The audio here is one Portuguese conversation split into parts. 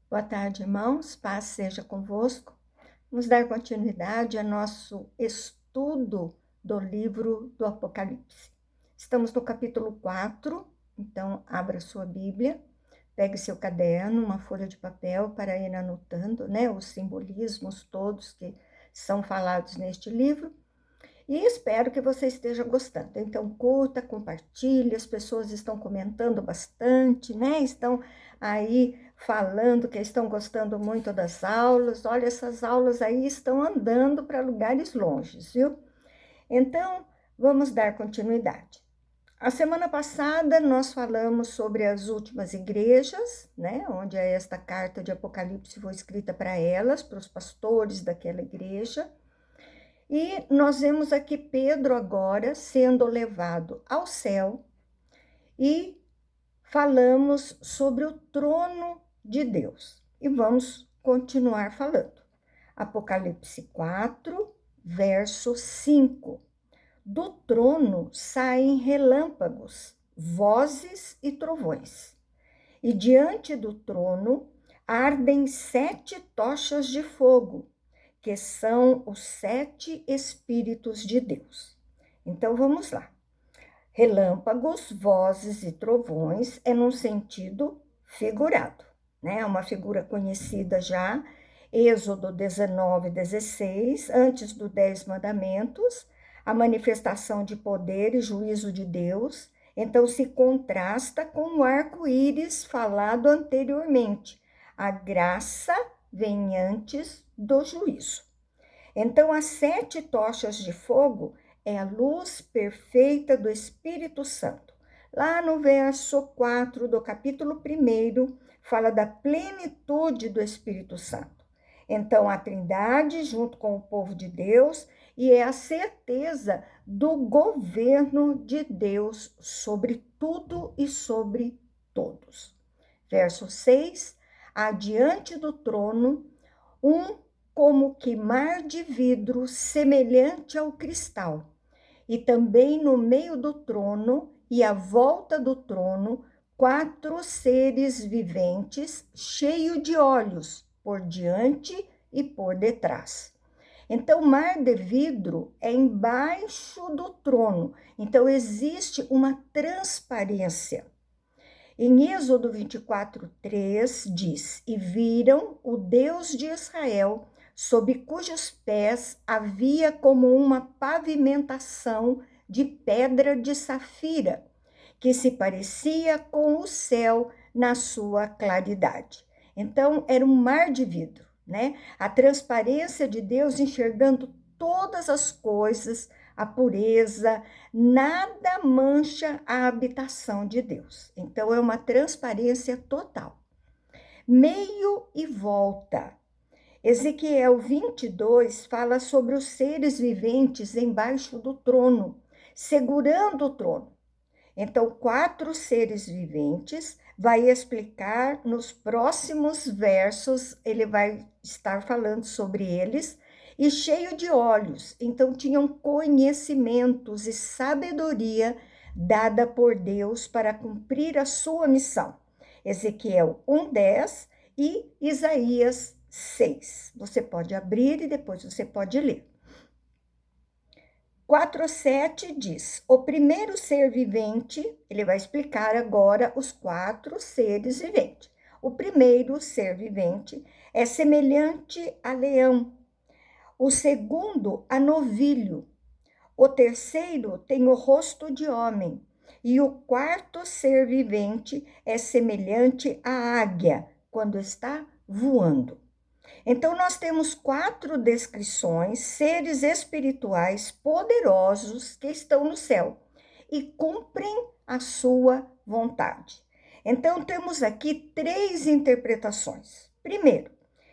Boa tarde, irmãos. Paz seja convosco. Vamos dar continuidade ao nosso estudo do livro do Apocalipse. Estamos no capítulo 4, então abra sua Bíblia, pegue seu caderno, uma folha de papel para ir anotando, os simbolismos todos que são falados neste livro. E espero que você esteja gostando. Então, curta, compartilhe, as pessoas estão comentando bastante, Estão aí falando que estão gostando muito das aulas. Olha, essas aulas aí estão andando para lugares longes, viu? Então, vamos dar continuidade. A semana passada nós falamos sobre as últimas igrejas, Onde esta carta de Apocalipse foi escrita para elas, para os pastores daquela igreja. E nós vemos aqui Pedro agora sendo levado ao céu e falamos sobre o trono de Deus. E vamos continuar falando. Apocalipse 4, verso 5. Do trono saem relâmpagos, vozes e trovões. E diante do trono ardem 7 tochas de fogo, que são os 7 Espíritos de Deus. Então, vamos lá. Relâmpagos, vozes e trovões é num sentido figurado, É uma figura conhecida já, Êxodo 19, 16, antes dos 10 mandamentos, a manifestação de poder e juízo de Deus, então se contrasta com o arco-íris falado anteriormente. A graça vem antes do juízo. Então, as 7 tochas de fogo é a luz perfeita do Espírito Santo. Lá no verso 4 do capítulo 1, fala da plenitude do Espírito Santo. Então, a Trindade junto com o povo de Deus, e é a certeza do governo de Deus sobre tudo e sobre todos. Verso 6, adiante do trono, como que mar de vidro semelhante ao cristal, e também no meio do trono e à volta do trono, 4 seres viventes cheios de olhos, por diante e por detrás. Então, mar de vidro é embaixo do trono, então existe uma transparência. Em Êxodo 24, 3 diz: E viram o Deus de Israel, sob cujos pés havia como uma pavimentação de pedra de safira, que se parecia com o céu na sua claridade. Então, era um mar de vidro, A transparência de Deus enxergando todas as coisas, a pureza, nada mancha a habitação de Deus. Então, é uma transparência total. Meio e volta. Ezequiel 22 fala sobre os seres viventes embaixo do trono, segurando o trono. Então, 4 seres viventes, vai explicar nos próximos versos, ele vai estar falando sobre eles, e cheio de olhos, então tinham conhecimentos e sabedoria dada por Deus para cumprir a sua missão. Ezequiel 1:10 e Isaías 6. Você pode abrir e depois você pode ler. 4:7 diz: o primeiro ser vivente, ele vai explicar agora os 4 seres viventes. O primeiro ser vivente é semelhante a leão, o segundo a novilho, o terceiro tem o rosto de homem, e o quarto ser vivente é semelhante à águia, quando está voando. Então, nós temos 4 descrições, seres espirituais poderosos que estão no céu e cumprem a sua vontade. Então, temos aqui 3 interpretações. Primeiro,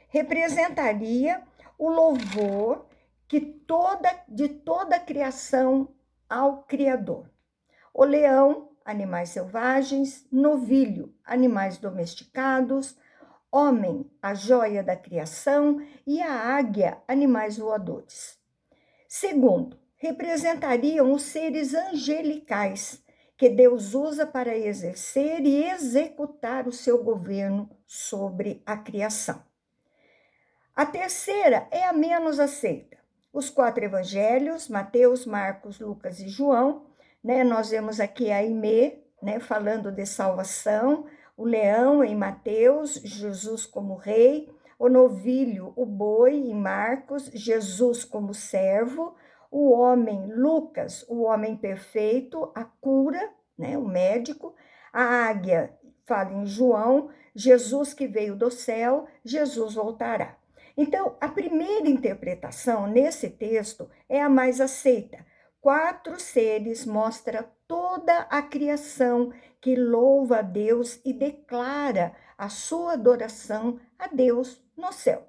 representaria o louvor de toda a criação ao Criador. O leão, animais selvagens, novilho, animais domesticados, homem, a joia da criação, e a águia, animais voadores. Segundo, representariam os seres angelicais, que Deus usa para exercer e executar o seu governo sobre a criação. A terceira é a menos aceita. Os 4 evangelhos, Mateus, Marcos, Lucas e João, né? Nós vemos aqui a Aimee, né, falando de salvação, o leão em Mateus, Jesus como rei, o novilho, o boi em Marcos, Jesus como servo, o homem, Lucas, o homem perfeito, a cura, né, o médico, a águia fala em João, Jesus que veio do céu, Jesus voltará. Então, a primeira interpretação nesse texto é a mais aceita. 4 seres mostra toda a criação que louva a Deus e declara a sua adoração a Deus no céu.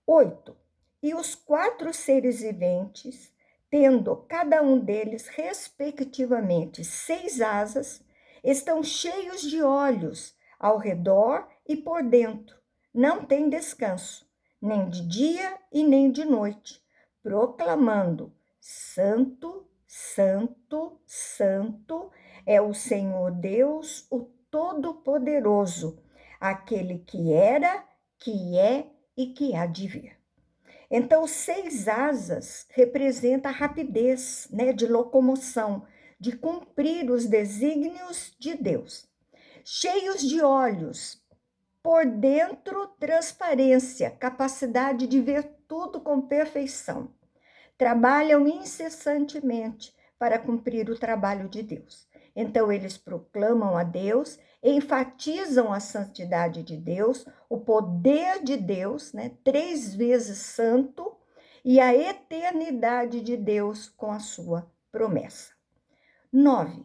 8. E os 4 seres viventes, tendo cada um deles, respectivamente, 6 asas, estão cheios de olhos ao redor e por dentro. Não tem descanso, nem de dia e nem de noite, proclamando: Santo, Santo, Santo é o Senhor Deus, o Todo-Poderoso, aquele que era, que é e que há de vir. Então, 6 asas representa a rapidez, né, de locomoção, de cumprir os desígnios de Deus. Cheios de olhos, por dentro, transparência, capacidade de ver tudo com perfeição. Trabalham incessantemente para cumprir o trabalho de Deus. Então, eles proclamam a Deus, enfatizam a santidade de Deus, o poder de Deus, né, 3 vezes santo, e a eternidade de Deus com a sua promessa. 9.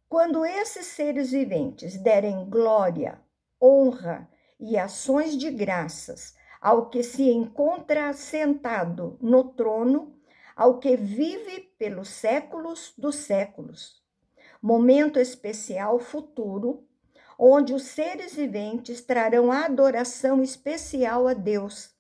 Quando esses seres viventes derem glória, honra e ações de graças ao que se encontra sentado no trono, ao que vive pelos séculos dos séculos. Momento especial futuro, onde os seres viventes trarão adoração especial a Deus.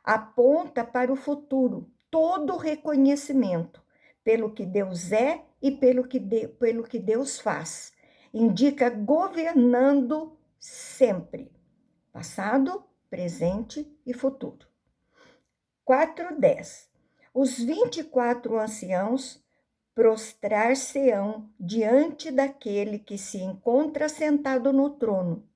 Aponta para o futuro todo o reconhecimento pelo que Deus é e pelo que Deus faz. Indica governando sempre, passado, presente e futuro. 4:10. Os 24 anciãos prostrar-se-ão diante daquele que se encontra sentado no trono.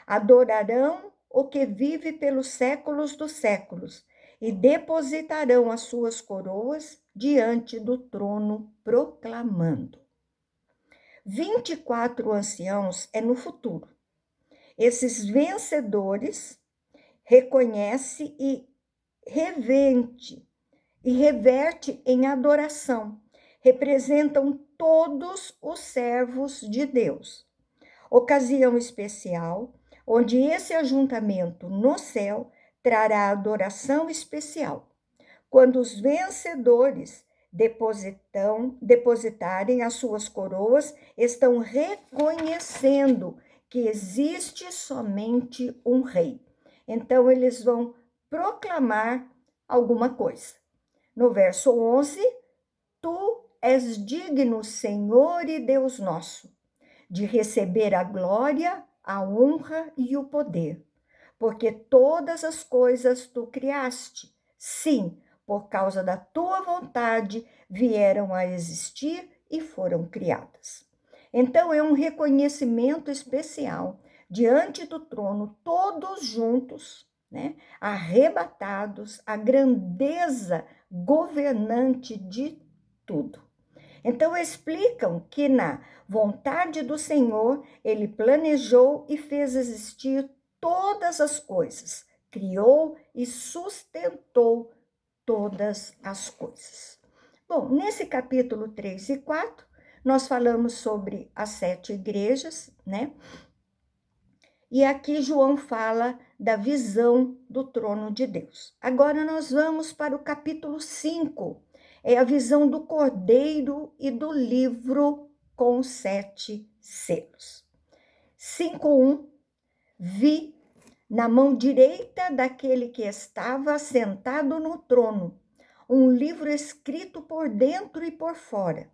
Adorarão o que vive pelos séculos dos séculos e depositarão as suas coroas diante do trono, proclamando. 24 anciãos é no futuro. Esses vencedores reconhece e reverte em adoração. Representam todos os servos de Deus. Ocasião especial, onde esse ajuntamento no céu trará adoração especial. Quando os vencedores depositarem as suas coroas, estão reconhecendo que existe somente um rei. Então, eles vão proclamar alguma coisa. No verso 11, tu és digno, Senhor e Deus nosso, de receber a glória, a honra e o poder, porque todas as coisas tu criaste. Sim, por causa da tua vontade vieram a existir e foram criadas. Então é um reconhecimento especial diante do trono, todos juntos, né, arrebatados à grandeza governante de tudo. Então explicam que na vontade do Senhor, ele planejou e fez existir todas as coisas, criou e sustentou todas as coisas. Bom, nesse capítulo 3 e 4, nós falamos sobre as 7 igrejas, né? E aqui João fala da visão do trono de Deus. Agora nós vamos para o capítulo 5, é a visão do Cordeiro e do livro com os 7 selos. 5:1, vi na mão direita daquele que estava sentado no trono um livro escrito por dentro e por fora,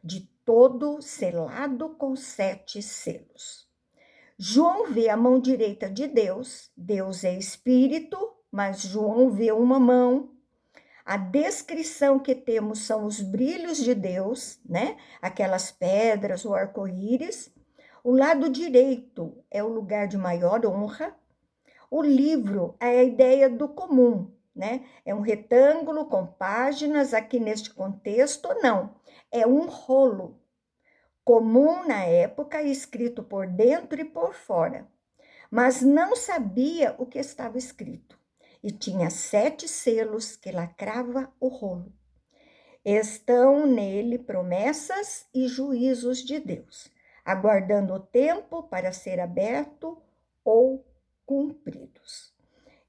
de todo selado com 7 selos. João vê a mão direita de Deus. Deus é espírito, mas João vê uma mão. A descrição que temos são os brilhos de Deus, né? Aquelas pedras, o arco-íris. O lado direito é o lugar de maior honra. O livro é a ideia do comum, né? É um retângulo com páginas, aqui neste contexto, não. É um rolo comum na época, escrito por dentro e por fora, mas não sabia o que estava escrito. E tinha 7 selos que lacrava o rolo. Estão nele promessas e juízos de Deus, aguardando o tempo para ser aberto ou cumpridos.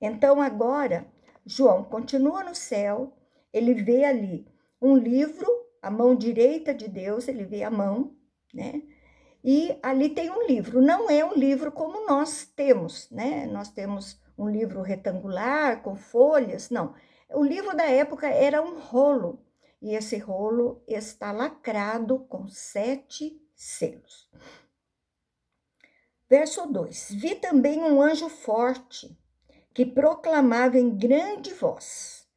Então agora, João continua no céu, ele vê ali um livro, a mão direita de Deus, ele vê a mão, né? E ali tem um livro, não é um livro como nós temos, né? Nós temos um livro retangular com folhas, não. O livro da época era um rolo, e esse rolo está lacrado com 7 selos. Verso 2: Vi também um anjo forte, que proclamava em grande voz: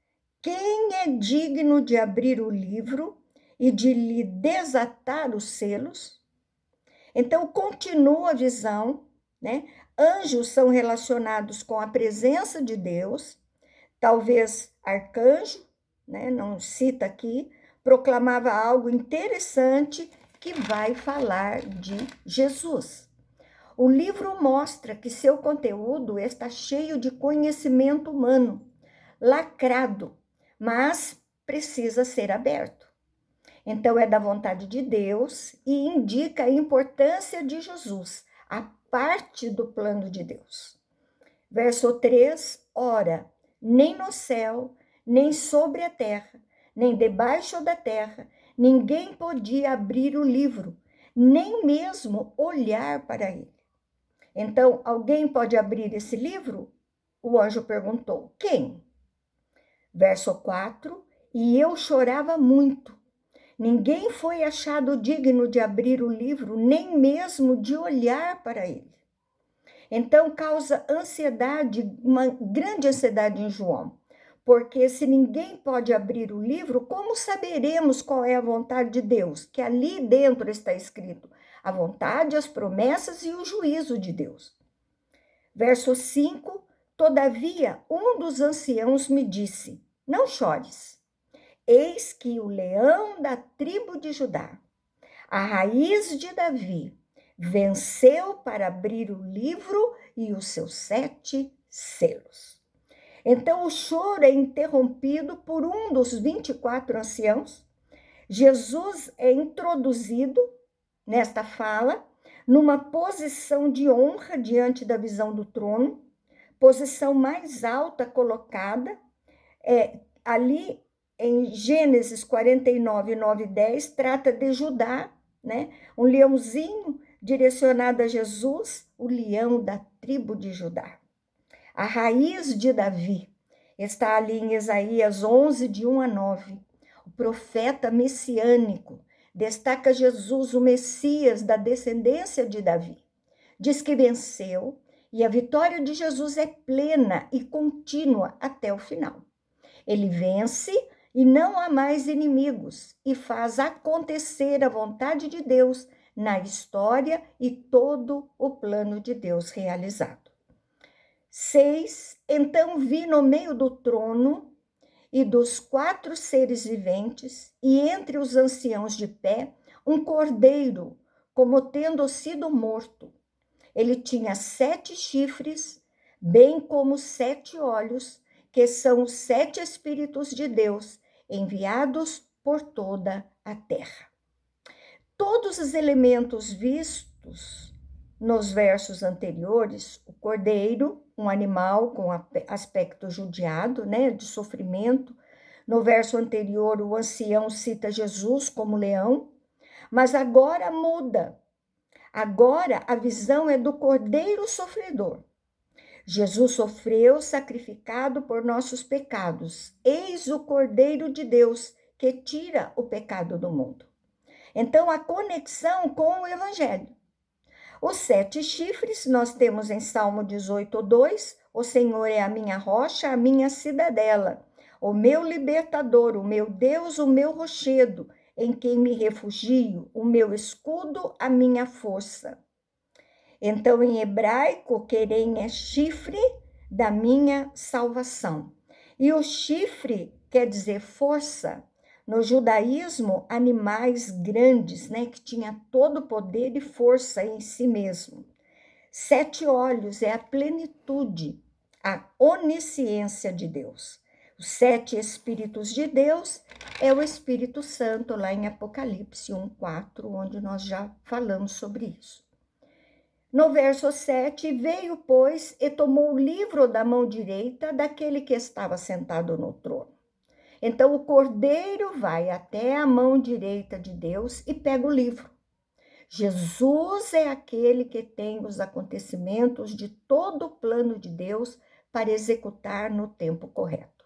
quem é digno de abrir o livro e de lhe desatar os selos? Então, continua a visão, né? Anjos são relacionados com a presença de Deus, talvez arcanjo, né? Não cita aqui, proclamava algo interessante que vai falar de Jesus. O livro mostra que seu conteúdo está cheio de conhecimento humano, lacrado, mas precisa ser aberto. Então, é da vontade de Deus e indica a importância de Jesus, a parte do plano de Deus. Verso 3, ora, nem no céu, nem sobre a terra, nem debaixo da terra, ninguém podia abrir o livro, nem mesmo olhar para ele. Então, alguém pode abrir esse livro? O anjo perguntou, quem? Verso 4, e eu chorava muito. Ninguém foi achado digno de abrir o livro, nem mesmo de olhar para ele. Então, causa ansiedade, uma grande ansiedade em João, porque se ninguém pode abrir o livro, como saberemos qual é a vontade de Deus? Que ali dentro está escrito a vontade, as promessas e o juízo de Deus. Verso 5, todavia, um dos anciãos me disse, não chores. Eis que o leão da tribo de Judá, a raiz de Davi, venceu para abrir o livro e os seus 7 selos. Então o choro é interrompido por um dos 24 anciãos. Jesus é introduzido nesta fala, numa posição de honra diante da visão do trono, posição mais alta colocada, ali em Gênesis 49, 9 e 10, trata de Judá, né? Um leãozinho direcionado a Jesus, o leão da tribo de Judá. A raiz de Davi está ali em Isaías 11, de 1 a 9. O profeta messiânico destaca Jesus, o Messias da descendência de Davi. Diz que venceu e a vitória de Jesus é plena e contínua até o final. Ele vence e não há mais inimigos, e faz acontecer a vontade de Deus na história e todo o plano de Deus realizado. 6, então vi no meio do trono e dos 4 seres viventes, e entre os anciãos de pé, um cordeiro, como tendo sido morto. Ele tinha 7 chifres, bem como 7 olhos, que são os 7 Espíritos de Deus, enviados por toda a terra. Todos os elementos vistos nos versos anteriores, o cordeiro, um animal com aspecto judiado, né, de sofrimento. No verso anterior, o ancião cita Jesus como leão, mas agora muda. Agora a visão é do cordeiro sofredor. Jesus sofreu, sacrificado por nossos pecados. Eis o Cordeiro de Deus, que tira o pecado do mundo. Então, a conexão com o Evangelho. Os 7 chifres, nós temos em Salmo 18:2, o Senhor é a minha rocha, a minha cidadela, o meu libertador, o meu Deus, o meu rochedo, em quem me refugio, o meu escudo, a minha força. Então, em hebraico, querem é chifre da minha salvação. E o chifre quer dizer força. No judaísmo, animais grandes, né, que tinha todo o poder e força em si mesmo. 7 olhos é a plenitude, a onisciência de Deus. Os 7 Espíritos de Deus é o Espírito Santo, lá em Apocalipse 1:4, onde nós já falamos sobre isso. No verso 7, veio, pois, e tomou o livro da mão direita daquele que estava sentado no trono. Então, o cordeiro vai até a mão direita de Deus e pega o livro. Jesus é aquele que tem os acontecimentos de todo o plano de Deus para executar no tempo correto.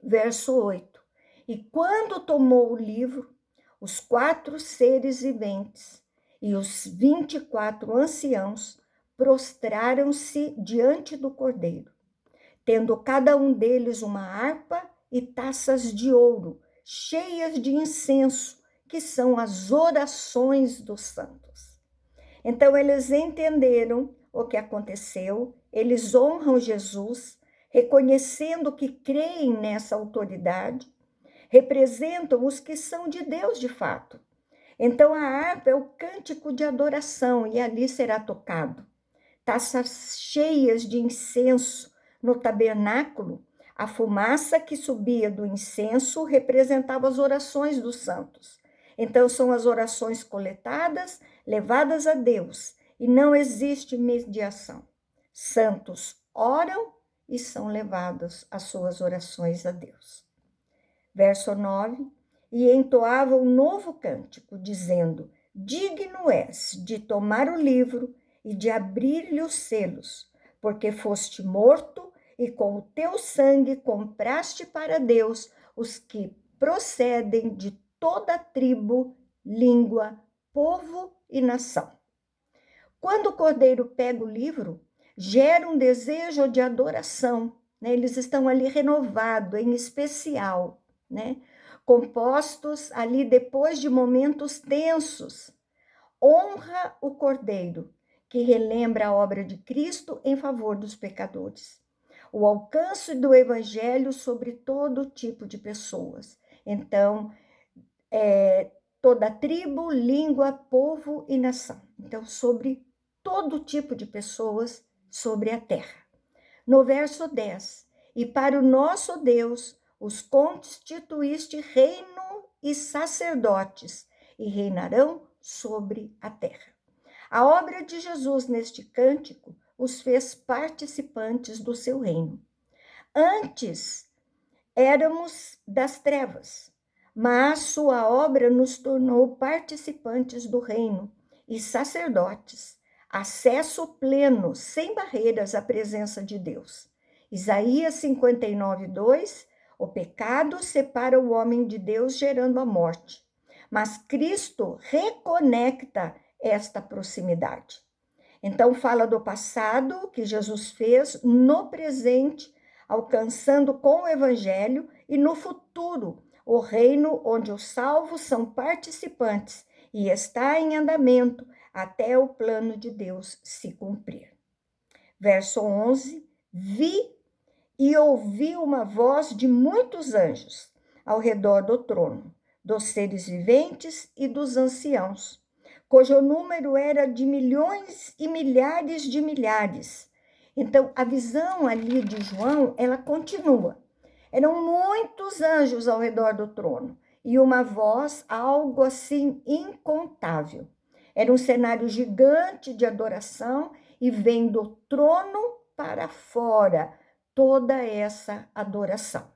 Verso 8. E quando tomou o livro, os 4 seres viventes e os 24 anciãos prostraram-se diante do cordeiro, tendo cada um deles uma harpa e taças de ouro, cheias de incenso, que são as orações dos santos. Então, eles entenderam o que aconteceu, eles honram Jesus, reconhecendo que creem nessa autoridade, representam os que são de Deus de fato. Então, a harpa é o cântico de adoração e ali será tocado. Taças cheias de incenso no tabernáculo, a fumaça que subia do incenso representava as orações dos santos. Então, são as orações coletadas, levadas a Deus, e não existe mediação. Santos oram e são levados as suas orações a Deus. Verso 9, e entoava um novo cântico, dizendo: digno és de tomar o livro e de abrir-lhe os selos, porque foste morto e com o teu sangue compraste para Deus os que procedem de toda tribo, língua, povo e nação. Quando o cordeiro pega o livro, gera um desejo de adoração, né? Eles estão ali renovados, em especial, né? Compostos ali depois de momentos tensos. Honra o cordeiro, que relembra a obra de Cristo em favor dos pecadores. O alcance do evangelho sobre todo tipo de pessoas. Então, toda tribo, língua, povo e nação. Então, sobre todo tipo de pessoas sobre a terra. No verso 10, e para o nosso Deus os constituíste reino e sacerdotes, e reinarão sobre a terra. A obra de Jesus neste cântico os fez participantes do seu reino. Antes éramos das trevas, mas sua obra nos tornou participantes do reino e sacerdotes, acesso pleno, sem barreiras à presença de Deus. Isaías 59:2, o pecado separa o homem de Deus, gerando a morte, mas Cristo reconecta esta proximidade. Então fala do passado que Jesus fez, no presente, alcançando com o evangelho, e no futuro, o reino onde os salvos são participantes e está em andamento até o plano de Deus se cumprir. Verso 11, vi e ouvi uma voz de muitos anjos ao redor do trono, dos seres viventes e dos anciãos, cujo número era de milhões e milhares de milhares. Então, a visão ali de João, ela continua. Eram muitos anjos ao redor do trono e uma voz, algo assim incontável. Era um cenário gigante de adoração e vem do trono para fora toda essa adoração.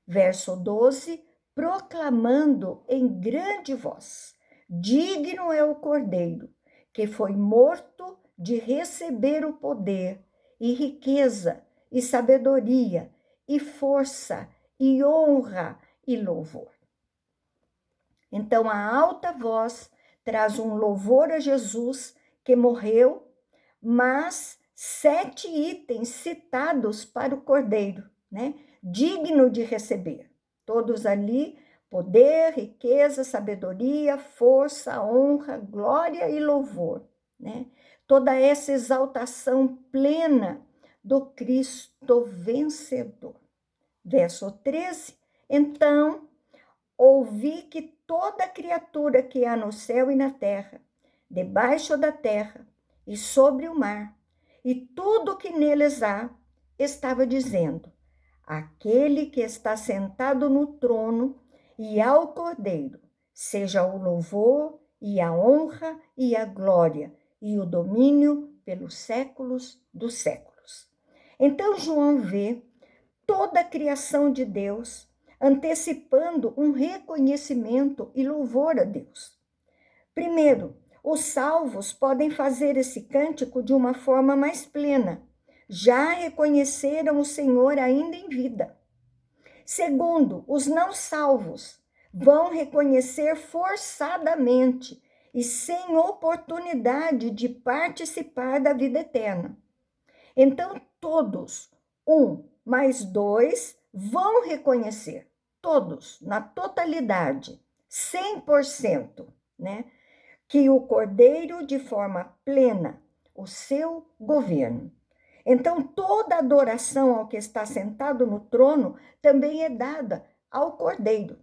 Verso 12, proclamando em grande voz: digno é o Cordeiro, que foi morto, de receber o poder e riqueza e sabedoria e força e honra e louvor. Então a alta voz traz um louvor a Jesus que morreu, mas 7 itens citados para o Cordeiro, né? Digno de receber. Todos ali, poder, riqueza, sabedoria, força, honra, glória e louvor, né? Toda essa exaltação plena do Cristo vencedor. Verso 13, então ouvi que toda criatura que há no céu e na terra, debaixo da terra e sobre o mar, e tudo que neles há, estava dizendo: aquele que está sentado no trono e ao Cordeiro, seja o louvor e a honra e a glória e o domínio pelos séculos dos séculos. Então João vê toda a criação de Deus antecipando um reconhecimento e louvor a Deus. Primeiro, os salvos podem fazer esse cântico de uma forma mais plena. Já reconheceram o Senhor ainda em vida. Segundo, os não salvos vão reconhecer forçadamente e sem oportunidade de participar da vida eterna. Então, todos, 1 mais 2, vão reconhecer, todos, na totalidade, 100%, né? Que o Cordeiro, de forma plena, o seu governo. Então, toda adoração ao que está sentado no trono também é dada ao Cordeiro.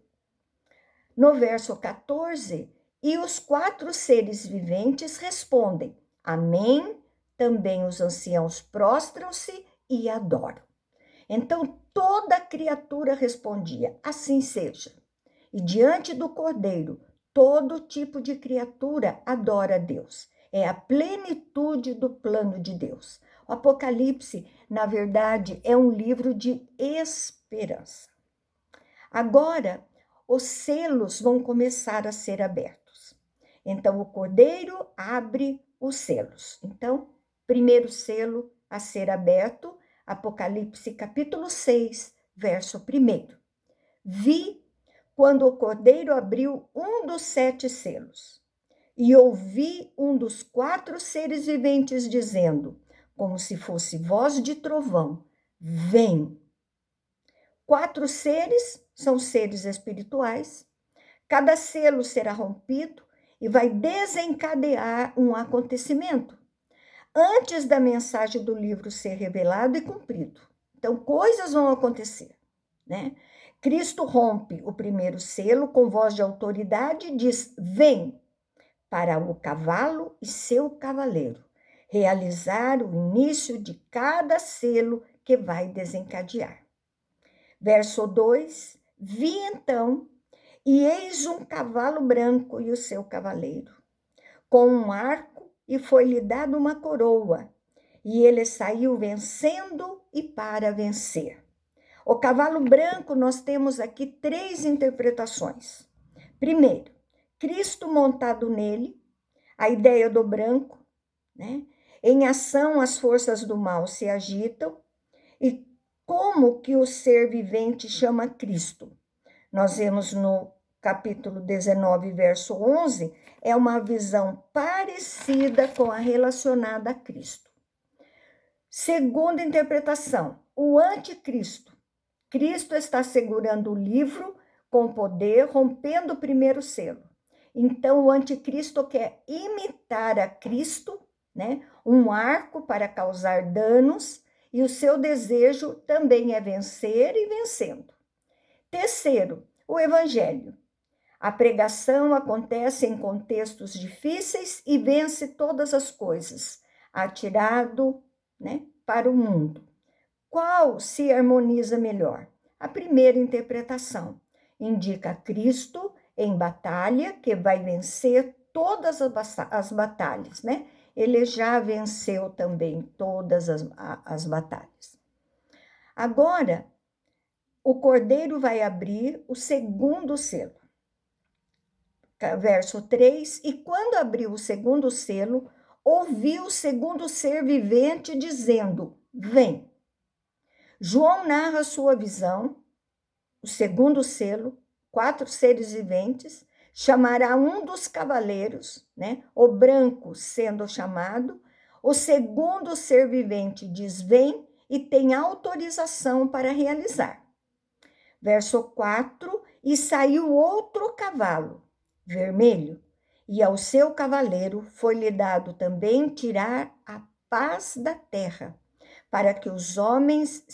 No verso 14, e os 4 seres viventes respondem: Amém. Também os anciãos prostram-se e adoram. Então, toda criatura respondia: assim seja. E diante do Cordeiro, todo tipo de criatura adora a Deus. É a plenitude do plano de Deus. O Apocalipse, na verdade, é um livro de esperança. Agora, os selos vão começar a ser abertos. Então, o Cordeiro abre os selos. Então, primeiro selo a ser aberto, Apocalipse capítulo 6, verso 1. Vi quando o Cordeiro abriu um dos 7 selos, e ouvi um dos 4 seres viventes dizendo, como se fosse voz de trovão: vem. 4 seres são seres espirituais. Cada selo será rompido e vai desencadear um acontecimento antes da mensagem do livro ser revelado e cumprido. Então, coisas vão acontecer, né? Cristo rompe o primeiro selo com voz de autoridade e diz: vem, para o cavalo e seu cavaleiro realizar o início de cada selo que vai desencadear. Verso 2, vi então, e eis um cavalo branco e o seu cavaleiro, com um arco, e foi-lhe dada uma coroa, e ele saiu vencendo e para vencer. O cavalo branco, nós temos aqui 3 interpretações. Primeiro, Cristo montado nele, a ideia do branco, né? Em ação, as forças do mal se agitam, e como que o ser vivente chama Cristo? Nós vemos no capítulo 19, verso 11, é uma visão parecida com a relacionada a Cristo. Segunda interpretação, o anticristo. Cristo está segurando o livro com poder, rompendo o primeiro selo. Então, o anticristo quer imitar a Cristo, né? Um arco para causar danos, e o seu desejo também é vencer e vencendo. Terceiro, o evangelho. A pregação acontece em contextos difíceis e vence todas as coisas, atirado, né, para o mundo. Qual se harmoniza melhor? A primeira interpretação indica Cristo em batalha, que vai vencer todas as batalhas, né? Ele já venceu também todas as batalhas. Agora, o Cordeiro vai abrir o segundo selo. Verso 3, e quando abriu o segundo selo, ouviu o segundo ser vivente dizendo: vem. João narra sua visão, o segundo selo, 4 seres viventes, chamará um dos cavaleiros, né? O branco sendo chamado, o segundo ser vivente diz: vem, e tem autorização para realizar. Verso 4: e saiu outro cavalo, vermelho, e ao seu cavaleiro foi-lhe dado também tirar a paz da terra, para que os homens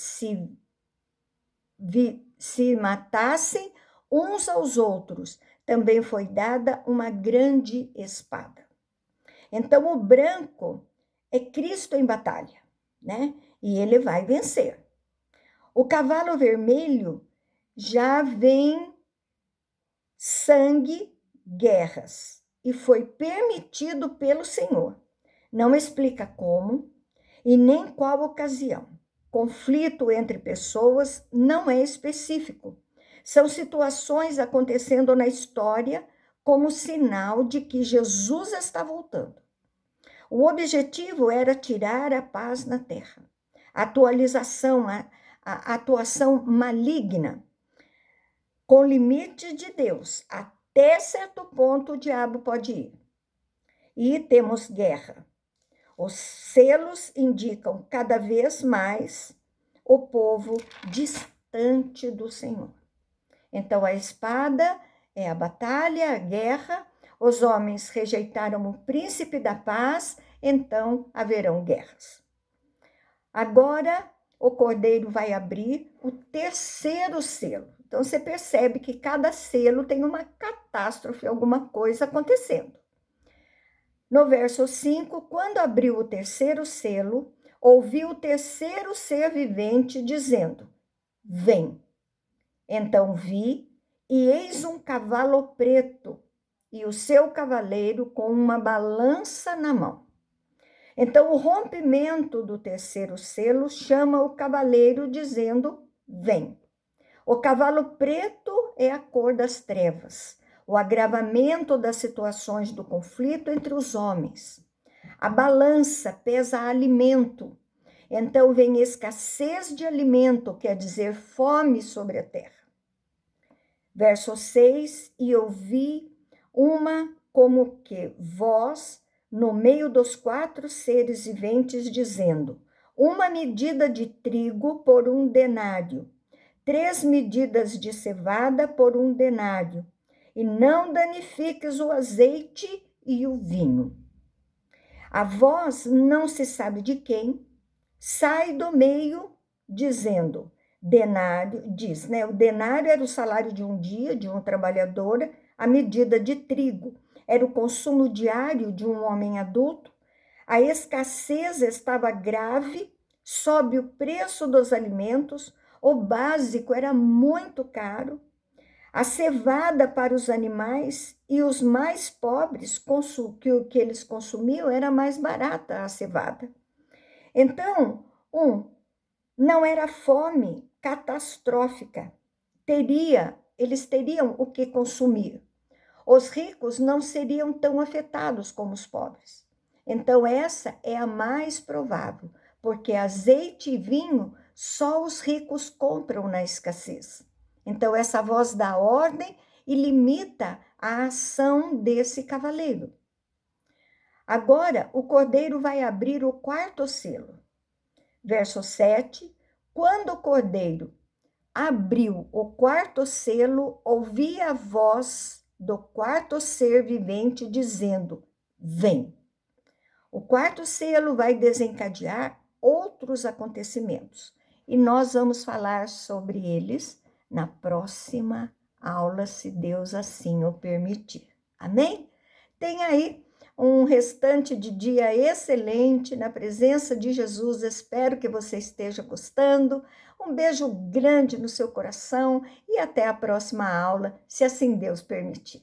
se matassem uns aos outros. Também foi dada uma grande espada. Então, o branco é Cristo em batalha, né? E ele vai vencer. O cavalo vermelho já vem sangue, guerras, e foi permitido pelo Senhor. Não explica como e nem qual ocasião. Conflito entre pessoas não é específico. São situações acontecendo na história como sinal de que Jesus está voltando. O objetivo era tirar a paz na terra. A atuação maligna, com limite de Deus. Até certo ponto o diabo pode ir. E temos guerra. Os selos indicam cada vez mais o povo distante do Senhor. Então, a espada é a batalha, a guerra. Os homens rejeitaram o príncipe da paz, então haverão guerras. Agora, o cordeiro vai abrir o terceiro selo. Então, você percebe que cada selo tem uma catástrofe, alguma coisa acontecendo. No verso 5, quando abriu o terceiro selo, ouviu o terceiro ser vivente dizendo: vem. Então vi, e eis um cavalo preto, e o seu cavaleiro com uma balança na mão. Então, o rompimento do terceiro selo chama o cavaleiro dizendo: vem. O cavalo preto é a cor das trevas, o agravamento das situações do conflito entre os homens. A balança pesa alimento, então vem escassez de alimento, quer dizer, fome sobre a terra. Verso 6: e ouvi uma como que voz no meio dos 4 seres viventes, dizendo: uma medida de trigo por 1 denário, 3 medidas de cevada por 1 denário, e não danifiques o azeite e o vinho. A voz, não se sabe de quem, sai do meio dizendo: denário, diz, né? O denário era o salário de um dia, de um trabalhador, a medida de trigo era o consumo diário de um homem adulto. A escassez estava grave, sobe o preço dos alimentos, o básico era muito caro. A cevada para os animais e os mais pobres, que eles consumiam, era mais barata a cevada. Então, não era fome catastrófica. Eles teriam o que consumir. Os ricos não seriam tão afetados como os pobres. Então, essa é a mais provável, porque azeite e vinho só os ricos compram na escassez. Então, essa voz dá ordem e limita a ação desse cavaleiro. Agora, o cordeiro vai abrir o 4º selo. Verso 7, quando o cordeiro abriu o 4º selo, ouvi a voz do 4º ser vivente dizendo: vem. O 4º selo vai desencadear outros acontecimentos, e nós vamos falar sobre eles na próxima aula, se Deus assim o permitir. Amém? Tem aí um restante de dia excelente na presença de Jesus. Espero que você esteja gostando. Um beijo grande no seu coração e até a próxima aula, se assim Deus permitir.